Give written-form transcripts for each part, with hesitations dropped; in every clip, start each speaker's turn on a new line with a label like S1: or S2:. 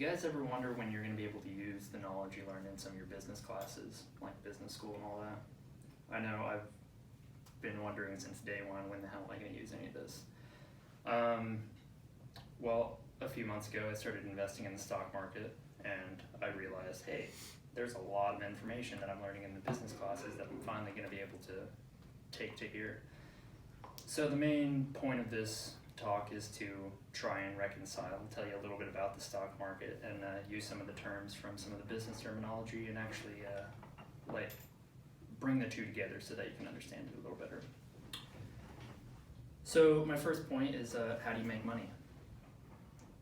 S1: You guys ever wonder when you're going to be able to use the knowledge you learned in some of your business classes, like business school and all that? I know I've been wondering since day one, when the hell am I going to use any of this? Well, a few months ago I started investing in the stock market, and I realized, hey, there's a lot of information that I'm learning in the business classes that I'm finally going to be able to take to here. So the main point of this talk is to try and reconcile, tell you a little bit about the stock market, and use some of the terms from some of the business terminology, and actually bring the two together so that you can understand it a little better. So my first point is, how do you make money?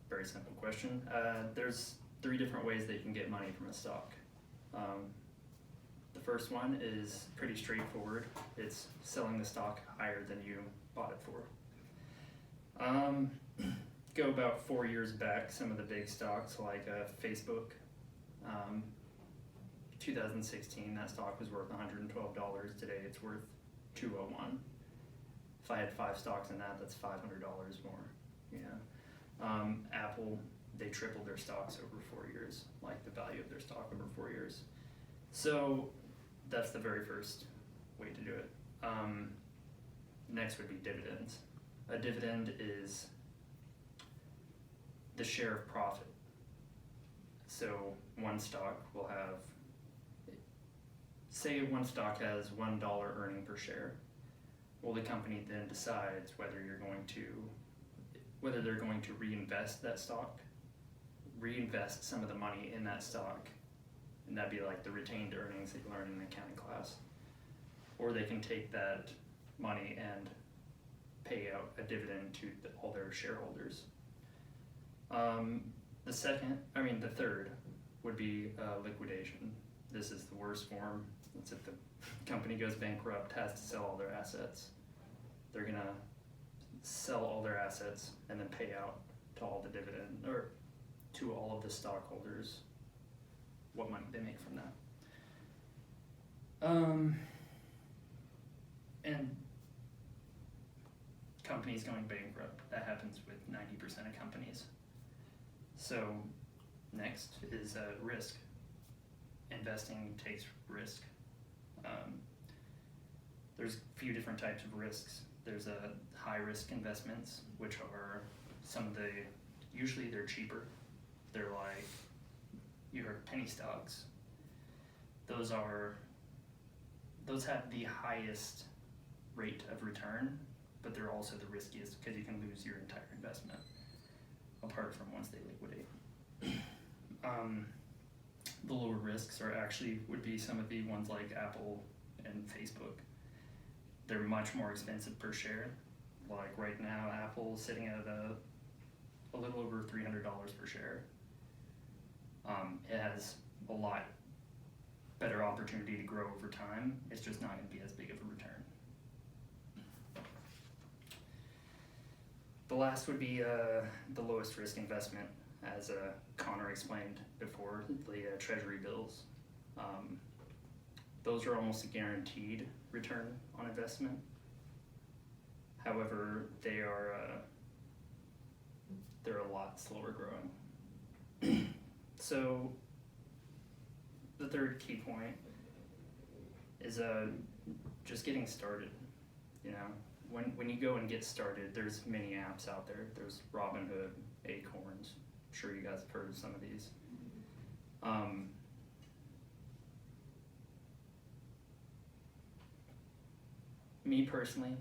S1: Very simple question. There's 3 different ways that you can get money from a stock. The first one is pretty straightforward. It's selling the stock higher than you bought it for. Go about 4 years back, some of the big stocks like Facebook, 2016, that stock was worth $112. Today it's worth $201. If I had 5 stocks in that, that's $500 more. Apple, they tripled their stocks over 4 years, like the value of their stock over 4 years. So that's the very first way to do it. Next would be dividends. A dividend is the share of profit. So one stock will have, say one stock has $1 earning per share. Well, the company then decides whether they're going to reinvest that stock, reinvest some of the money in that stock, and that'd be like the retained earnings that you learn in an accounting class. Or they can take that money and pay out a dividend to all their shareholders. The third would be liquidation. This is the worst form. It's if the company goes bankrupt, has to sell all their assets. They're gonna sell all their assets and then pay out to all the dividend, or to all of the stockholders, what money they make from that. And companies going bankrupt, that happens with 90% of companies. So next is risk. Investing takes risk. There's a few different types of risks. There's high risk investments, which are usually they're cheaper. They're like, you heard penny stocks. Those have the highest rate of return, but they're also the riskiest because you can lose your entire investment apart from once they liquidate. The lower risks would be some of the ones like Apple and Facebook. They're much more expensive per share. Like right now, Apple's sitting at a little over $300 per share. It has a lot better opportunity to grow over time. It's just not going to be as big of a return. The last would be the lowest risk investment, as Connor explained before, the treasury bills. Those are almost a guaranteed return on investment. However, they're a lot slower growing. So the third key point is just getting started. When you go and get started, there's many apps out there. There's Robinhood, Acorns. I'm sure you guys have heard of some of these. Me personally,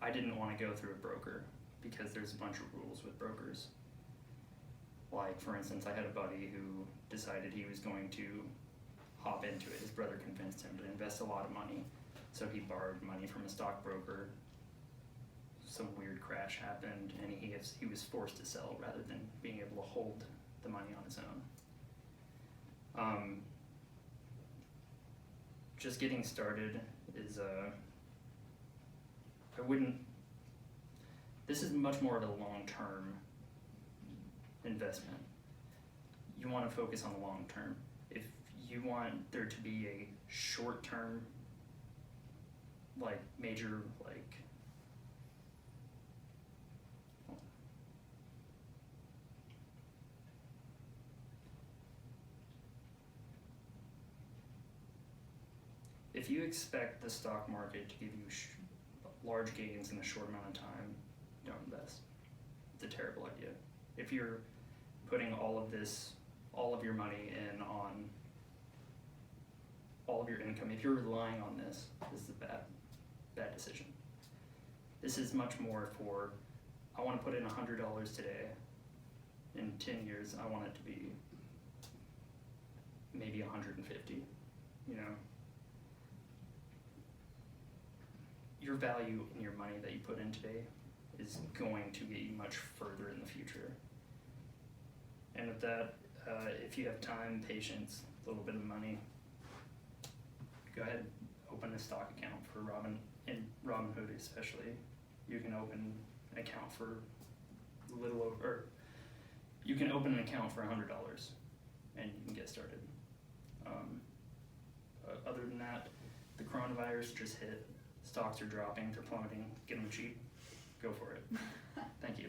S1: I didn't want to go through a broker because there's a bunch of rules with brokers. Like, for instance, I had a buddy who decided he was going to hop into it. His brother convinced him to invest a lot of money, so he borrowed money from a stockbroker. Some weird crash happened, and he was forced to sell rather than being able to hold the money on his own. Just getting started is this is much more of a long-term investment. You want to focus on the long term. If you want there to be a short-term, major, if you expect the stock market to give you large gains in a short amount of time, don't invest. It's a terrible idea. If you're putting all of your money in on all of your income, if you're relying on this is a bad decision. This is much more for, I want to put in $100 today. In 10 years, I want it to be maybe 150, you know. Your value in your money that you put in today is going to get you much further in the future. And with that, if you have time, patience, a little bit of money, go ahead, open a stock account for Robinhood especially. You can open an account for you can open an account for $100 and you can get started. Other than that, the coronavirus just hit. Stocks are dropping, they're plummeting. Get them cheap, go for it. Thank you.